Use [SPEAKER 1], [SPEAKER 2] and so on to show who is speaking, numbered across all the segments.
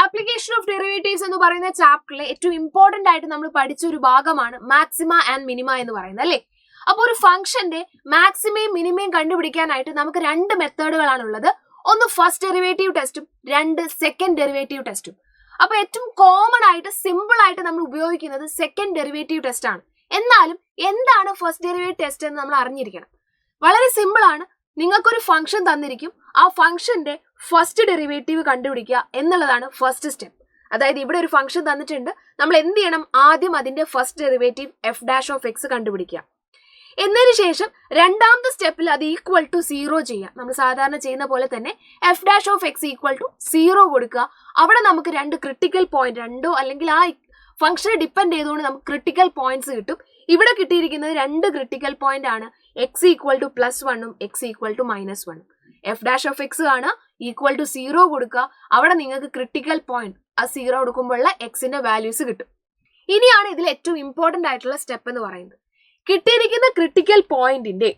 [SPEAKER 1] Application of derivatives എന്ന് പറയുന്ന ചാപ്റ്ററിലെ ഏറ്റവും ഇമ്പോർട്ടന്റ് ആയിട്ട് നമ്മൾ പഠിച്ച ഒരു ഭാഗമാണ് മാക്സിമ ആൻഡ് മിനിമ എന്ന് പറയുന്നത് അല്ലേ. അപ്പോൾ ഒരു ഫംഗ്ഷന്റെ മാക്സിമയും മിനിമയും കണ്ടുപിടിക്കാനായിട്ട് നമുക്ക് രണ്ട് മെത്തേഡുകളാണ് ഉള്ളത്. ഒന്ന് ഫസ്റ്റ് ഡെറിവേറ്റീവ് ടെസ്റ്റും രണ്ട് സെക്കൻഡ് ഡെറിവേറ്റീവ് ടെസ്റ്റും. അപ്പൊ ഏറ്റവും കോമൺ ആയിട്ട് സിമ്പിൾ ആയിട്ട് നമ്മൾ ഉപയോഗിക്കുന്നത് സെക്കൻഡ് ഡെറിവേറ്റീവ് ടെസ്റ്റ് ആണ്. എന്നാലും എന്താണ് ഫസ്റ്റ് ഡെറിവേറ്റീവ് ടെസ്റ്റ് എന്ന് നമ്മൾ അറിഞ്ഞിരിക്കണം. വളരെ സിമ്പിൾ ആണ്. നിങ്ങൾക്കൊരു ഫംഗ്ഷൻ തന്നിരിക്കും, ആ ഫംഗ്ഷന്റെ ഫസ്റ്റ് ഡെറിവേറ്റീവ് കണ്ടുപിടിക്കുക എന്നുള്ളതാണ് ഫസ്റ്റ് സ്റ്റെപ്പ്. അതായത് ഇവിടെ ഒരു ഫംഗ്ഷൻ തന്നിട്ടുണ്ട്, നമ്മൾ എന്ത് ചെയ്യണം, ആദ്യം അതിന്റെ first derivative F dash of X കണ്ടുപിടിക്കുക. എന്നതിന് ശേഷം രണ്ടാമത്തെ സ്റ്റെപ്പിൽ അത് ഈക്വൽ ടു 0 ചെയ്യുക. നമ്മൾ സാധാരണ ചെയ്യുന്ന പോലെ തന്നെ F dash of X equal to 0 കൊടുക്കുക. അവിടെ നമുക്ക് രണ്ട് ക്രിട്ടിക്കൽ പോയിന്റ്, രണ്ടോ അല്ലെങ്കിൽ ആ ഫംഗ്ഷനെ ഡിപ്പെൻഡ് ചെയ്തുകൊണ്ട് നമുക്ക് ക്രിട്ടിക്കൽ പോയിന്റ്സ് കിട്ടും. ഇവിടെ കിട്ടിയിരിക്കുന്നത് രണ്ട് ക്രിട്ടിക്കൽ പോയിന്റ് ആണ്, എക്സ് ഈക്വൽ ടു +1ഉം എക്സ് ഈക്വൽ ടു -1ഉം. എഫ് ഡാഷ് ഓഫ് എക്സ് ആണ് ഈക്വൽ ടു 0 കൊടുക്കുക. അവിടെ നിങ്ങൾക്ക് ക്രിട്ടിക്കൽ പോയിന്റ് ആ 0 കൊടുക്കുമ്പോഴുള്ള എക്സിന്റെ വാല്യൂസ് കിട്ടും. ഇനിയാണ് ഇതിൽ ഏറ്റവും ഇമ്പോർട്ടന്റ് ആയിട്ടുള്ള സ്റ്റെപ്പ് എന്ന് പറയുന്നത്. കിട്ടിയിരിക്കുന്ന ക്രിട്ടിക്കൽ പോയിന്റിന്റെ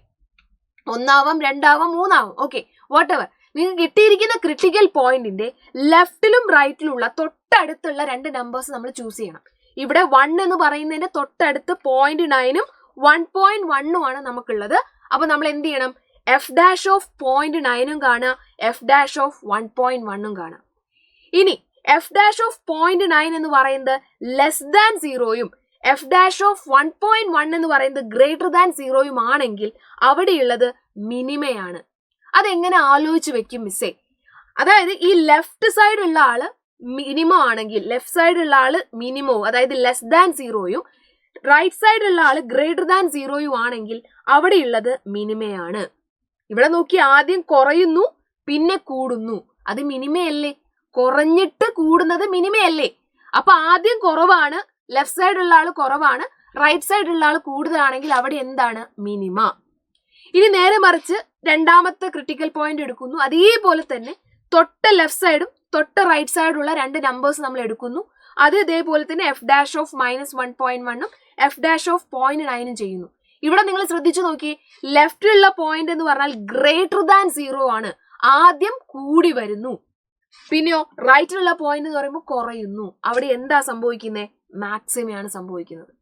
[SPEAKER 1] ഒന്നാവാം, രണ്ടാവാം, മൂന്നാവാം, ഓക്കെ വാട്ട് എവർ, നിങ്ങൾക്ക് കിട്ടിയിരിക്കുന്ന ക്രിട്ടിക്കൽ പോയിന്റിന്റെ ലെഫ്റ്റിലും റൈറ്റിലുള്ള തൊട്ടടുത്തുള്ള രണ്ട് നമ്പേഴ്സ് നമ്മൾ ചൂസ് ചെയ്യണം. ഇവിടെ 1 എന്ന് പറയുന്നതിന്റെ തൊട്ടടുത്ത് 0.9ഉം 1.1ഉം ആണ് നമുക്കുള്ളത്. അപ്പൊ നമ്മൾ എന്ത് ചെയ്യണം, എഫ് ഡാഷ് ഓഫ് 0.9ഉം കാണുക, എഫ് ഡാഷ് ഓഫ് 1.1ഉം കാണുക. ഇനി എഫ് ഡാഷ് ഓഫ് 0.9 എന്ന് പറയുന്നത് ലെസ് ദാൻ 0യും എഫ് ഡാഷ് ഓഫ് 1.1 എന്ന് പറയുന്നത് ഗ്രേറ്റർ ദാൻ 0യും ആണെങ്കിൽ അവിടെയുള്ളത് മിനിമയാണ്. അതെങ്ങനെ ആലോചിച്ച് വെക്കും മിസ്സേ? അതായത് ഈ ലെഫ്റ്റ് സൈഡുള്ള ആള് മിനിമം ആണെങ്കിൽ ലെഫ്റ്റ് സൈഡുള്ള ആള് മിനിമോ, അതായത് ലെസ് ദാൻ 0യും റൈറ്റ് സൈഡുള്ള ആള് ഗ്രേറ്റർ ദാൻ 0യും ആണെങ്കിൽ അവിടെയുള്ളത് മിനിമയാണ്. ഇവിടെ നോക്കി, ആദ്യം കുറയുന്നു പിന്നെ കൂടുന്നു, അത് മിനിമയല്ലേ? കുറഞ്ഞിട്ട് കൂടുന്നത് മിനിമയല്ലേ? അപ്പൊ ആദ്യം കുറവാണ്, ലെഫ്റ്റ് സൈഡുള്ള ആള് കുറവാണ്, റൈറ്റ് സൈഡുള്ള ആള് കൂടുതലാണെങ്കിൽ അവിടെ എന്താണ്, മിനിമ. ഇനി നേരെ മറിച്ച് രണ്ടാമത്തെ ക്രിട്ടിക്കൽ പോയിന്റ് എടുക്കുന്നു, അതേപോലെ തന്നെ തൊട്ട ലെഫ്റ്റ് സൈഡും തൊട്ട റൈറ്റ് സൈഡുള്ള രണ്ട് നമ്പേഴ്സ് നമ്മൾ എടുക്കുന്നു. അത് ഇതേപോലെ തന്നെ എഫ് ഡാഷ് ഓഫ് -1.1ഉം എഫ് ഡാഷ് ഓഫ് 0.9ഉം ചെയ്യുന്നു. ഇവിടെ നിങ്ങൾ ശ്രദ്ധിച്ചു നോക്കി, ലെഫ്റ്റിലുള്ള പോയിന്റ് എന്ന് പറഞ്ഞാൽ ഗ്രേറ്റർ ദാൻ 0 ആണ്, ആദ്യം കൂടി വരുന്നു. പിന്നെയോ റൈറ്റിലുള്ള പോയിന്റ് എന്ന് പറയുമ്പോൾ കുറയുന്നു. അവിടെ എന്താ സംഭവിക്കുന്നത്, മാക്സിമയാണ് സംഭവിക്കുന്നത്.